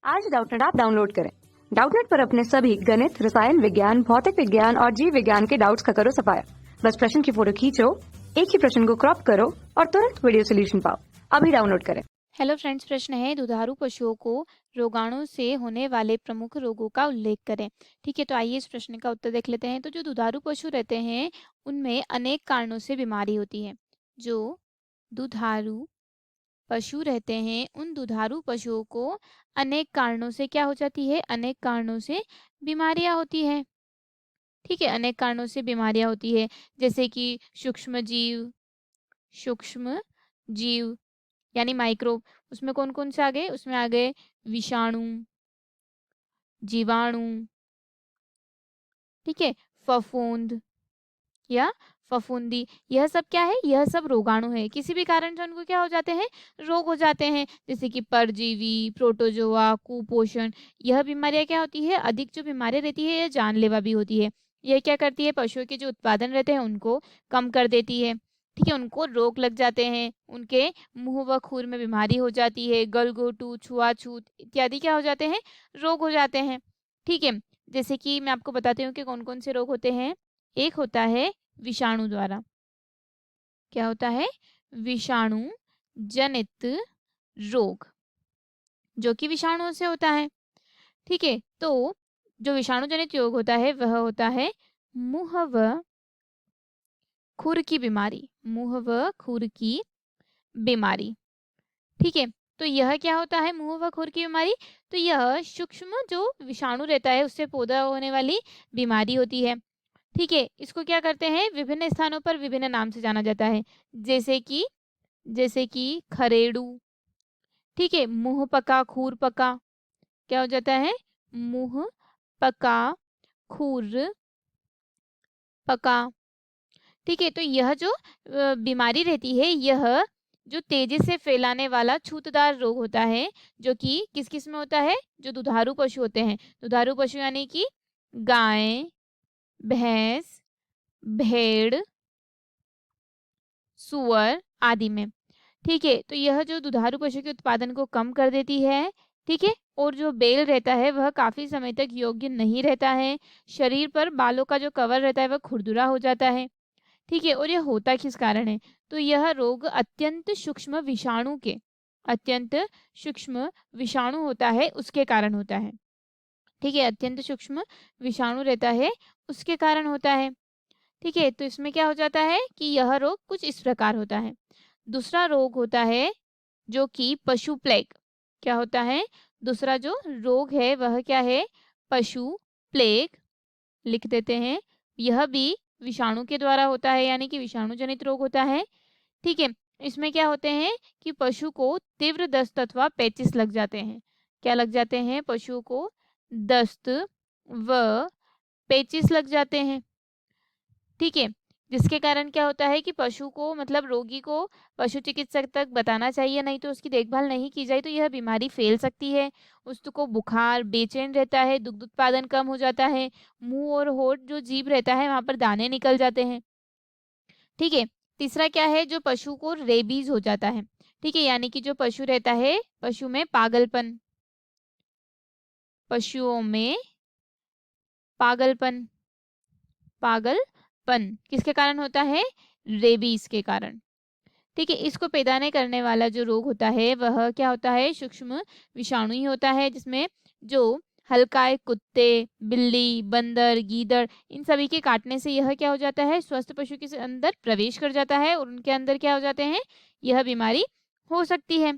आज Doubtnut app download करें। Doubtnut पर अपने सभी गणित, रसायन विज्ञान, भौतिक विज्ञान और जीव विज्ञान के डाउट्स का करो सफाया। बस प्रश्न की फोटो खींचो, एक ही प्रश्न को क्रॉप करो और तुरंत वीडियो सोल्यूशन पाओ। अभी डाउनलोड करें। हेलो फ्रेंड्स, प्रश्न है दुधारू पशुओं को रोगाणु से होने वाले प्रमुख रोगों का उल्लेख करें। ठीक है, तो आइए इस प्रश्न का उत्तर देख लेते हैं। तो जो दुधारू पशु रहते हैं उनमें अनेक कारणों से बीमारी होती है। जो दुधारू पशु रहते हैं उन दुधारू पशुओं को अनेक कारणों से क्या हो जाती है, अनेक कारणों से बीमारियां होती है। ठीक है, अनेक कारणों से बीमारियां होती है, जैसे कि सूक्ष्म जीव यानी माइक्रोब। उसमें कौन कौन से आ गए, उसमें आ गए विषाणु, जीवाणु, ठीक है, फफूंद या फफूंदी। यह सब क्या है, यह सब रोगाणु है। किसी भी कारण से उनको क्या हो जाते हैं, रोग हो जाते हैं, जैसे कि परजीवी, प्रोटोजोआ, कुपोषण। यह बीमारियां क्या होती है, अधिक जो बीमारियां रहती है यह जानलेवा भी होती है। यह क्या करती है, पशुओं के जो उत्पादन रहते हैं उनको कम कर देती है। ठीक है, उनको रोग लग जाते हैं, उनके मुंह व खूर में बीमारी हो जाती है, गलघोटू, छुआछूत इत्यादि क्या हो जाते हैं, रोग हो जाते हैं। ठीक है, जैसे कि मैं आपको बताती हूँ कि कौन कौन से रोग होते हैं। एक होता है विषाणु द्वारा, क्या होता है, विषाणु जनित रोग, जो कि विषाणुओं से होता है। ठीक है, तो जो विषाणु जनित रोग होता है वह होता है मुंह व खुर की बीमारी, मुंह व खुर की बीमारी। ठीक है, तो यह क्या होता है, मुंह व खुर की बीमारी। तो यह सूक्ष्म जो विषाणु रहता है उससे पैदा होने वाली बीमारी होती है। ठीक है, इसको क्या करते हैं, विभिन्न स्थानों पर विभिन्न नाम से जाना जाता है, जैसे कि खरेड़ू। ठीक है, मुंह पका खूर पका, क्या हो जाता है, मुंह पका खूर पका। ठीक है, तो यह जो बीमारी रहती है, यह जो तेजी से फैलाने वाला छूतदार रोग होता है, जो कि किस किस में होता है, जो दुधारू पशु होते हैं, दुधारू पशु यानी कि गाय, भैंस, भेड़, सुअर आदि में। ठीक है, तो यह जो दुधारू पशु के उत्पादन को कम कर देती है। ठीक है, और जो बेल रहता है वह काफी समय तक योग्य नहीं रहता है, शरीर पर बालों का जो कवर रहता है वह खुरदुरा हो जाता है। ठीक है, और यह होता किस कारण है, तो यह रोग अत्यंत सूक्ष्म विषाणु होता है उसके कारण होता है। ठीक है, अत्यंत सूक्ष्म विषाणु रहता है उसके कारण होता है। ठीक है, तो इसमें क्या हो जाता है कि यह रोग कुछ इस प्रकार होता है। दूसरा रोग होता है जो कि पशु प्लेग। क्या होता है, दूसरा जो रोग है वह क्या है, पशु प्लेग लिख देते हैं। यह भी विषाणु के द्वारा होता है, यानी कि विषाणु जनित रोग होता है। ठीक है, इसमें क्या होते हैं कि पशु को तीव्र दस्त अथवा पेचिस लग जाते हैं। क्या लग जाते हैं, पशुओं को दस्त व पेचिस लग जाते हैं। ठीक है, जिसके कारण क्या होता है कि पशु को, मतलब रोगी को पशु चिकित्सक तक बताना चाहिए, नहीं तो उसकी देखभाल नहीं की जाए तो यह बीमारी फैल सकती है। उसको बुखार, बेचैन रहता है, दुग्ध उत्पादन कम हो जाता है, मुंह और होठ जो जीभ रहता है वहां पर दाने निकल जाते हैं। ठीक है, तीसरा क्या है, जो पशु को रेबीज हो जाता है। ठीक है, यानी कि जो पशु रहता है, पशु में पागलपन, पशुओं में पागलपन, पागलपन किसके कारण होता है, रेबीज के कारण। ठीक है, इसको पैदा नहीं करने वाला जो रोग होता है वह क्या होता है, सूक्ष्म विषाणु ही होता है, जिसमें जो हल्काए कुत्ते, बिल्ली, बंदर, गीदड़ इन सभी के काटने से यह क्या हो जाता है, स्वस्थ पशु के अंदर प्रवेश कर जाता है और उनके अंदर क्या हो जाते हैं, यह बीमारी हो सकती है।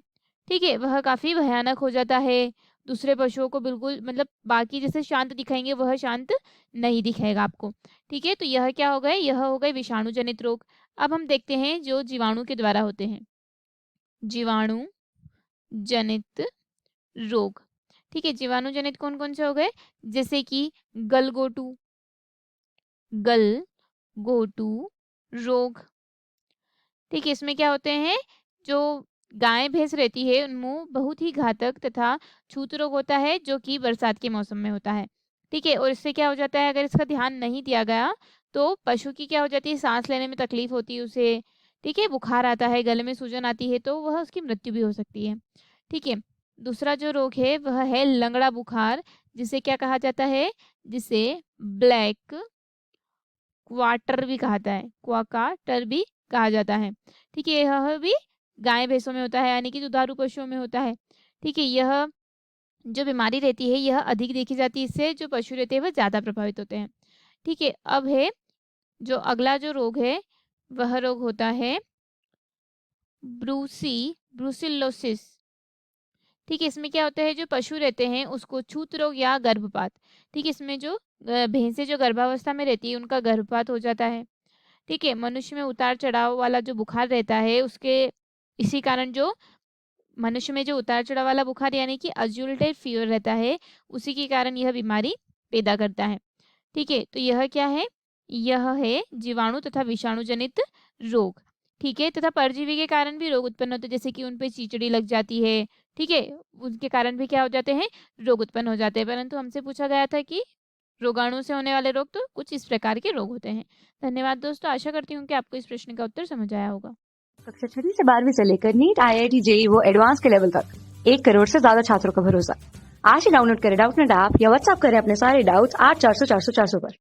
ठीक है, वह काफी भयानक हो जाता है, दूसरे पशुओं को बिल्कुल, मतलब बाकी जैसे शांत दिखाएंगे वह शांत नहीं दिखाएगा आपको। ठीक है, तो यह क्या हो गए, यह हो गए विषाणु जनित रोग। अब हम देखते हैं जो जीवाणु के द्वारा होते हैं, जीवाणु जनित रोग। ठीक है, जीवाणु जनित कौन कौन से हो गए, जैसे कि गलगोटू, गलगोटू रोग। ठीक है, इसमें क्या होते हैं, जो गाय भैंस रहती है उनमें बहुत ही घातक तथा छूत रोग होता है, जो कि बरसात के मौसम में होता है। ठीक है, और इससे क्या हो जाता है, अगर इसका ध्यान नहीं दिया गया तो पशु की क्या हो जाती है, सांस लेने में तकलीफ होती है उसे। ठीक है, बुखार आता है, गले में सूजन आती है, तो वह उसकी मृत्यु भी हो सकती है। ठीक है, दूसरा जो रोग है वह है लंगड़ा बुखार, जिसे क्या कहा जाता है, जिसे ब्लैक क्वार्टर भी कहता है, क्वार्टर भी कहा जाता है। ठीक है, यह भी गाय भैंसों में होता है, यानी कि दुधारू पशुओं में होता है। ठीक है, यह जो बीमारी रहती है यह अधिक देखी जाती है, इससे जो पशु रहते हैं वह ज़्यादा प्रभावित होते हैं। ठीक है, अब है जो अगला जो रोग है वह रोग होता है ब्रूसिलोसिस। ठीक है, इसमें क्या होता है, जो पशु रहते हैं उसको छूत रोग या गर्भपात। ठीक है, इसमें जो भैंसें जो गर्भावस्था में रहती है उनका गर्भपात हो जाता है। ठीक है, मनुष्य में उतार चढ़ाव वाला जो बुखार रहता है उसके इसी कारण जो मनुष्य में जो उतार चढ़ाव वाला बुखार यानी कि अजूल्टेड फीवर रहता है, उसी के कारण यह बीमारी पैदा करता है। ठीक है, तो यह क्या है, यह है जीवाणु तथा विषाणु जनित रोग। ठीक है, तथा परजीवी के कारण भी रोग उत्पन्न होते हैं, जैसे कि उन पे चीचड़ी लग जाती है। ठीक है, उनके कारण भी क्या हो जाते हैं, रोग उत्पन्न हो जाते हैं। परंतु हमसे पूछा गया था कि रोगाणु से होने वाले रोग, तो कुछ इस प्रकार के रोग होते हैं। धन्यवाद दोस्तों, आशा करती हूँ कि आपको इस प्रश्न का उत्तर समझ आया होगा। कक्षा 6 से 12वीं से लेकर नीट, IIT, JEE वो एडवांस के लेवल तक 1 करोड़ से ज्यादा छात्रों का भरोसा। आज ही डाउनलोड करें डाउटनेट ऐप या व्हाट्सएप करें अपने सारे डाउट्स 8400 400 400 पर।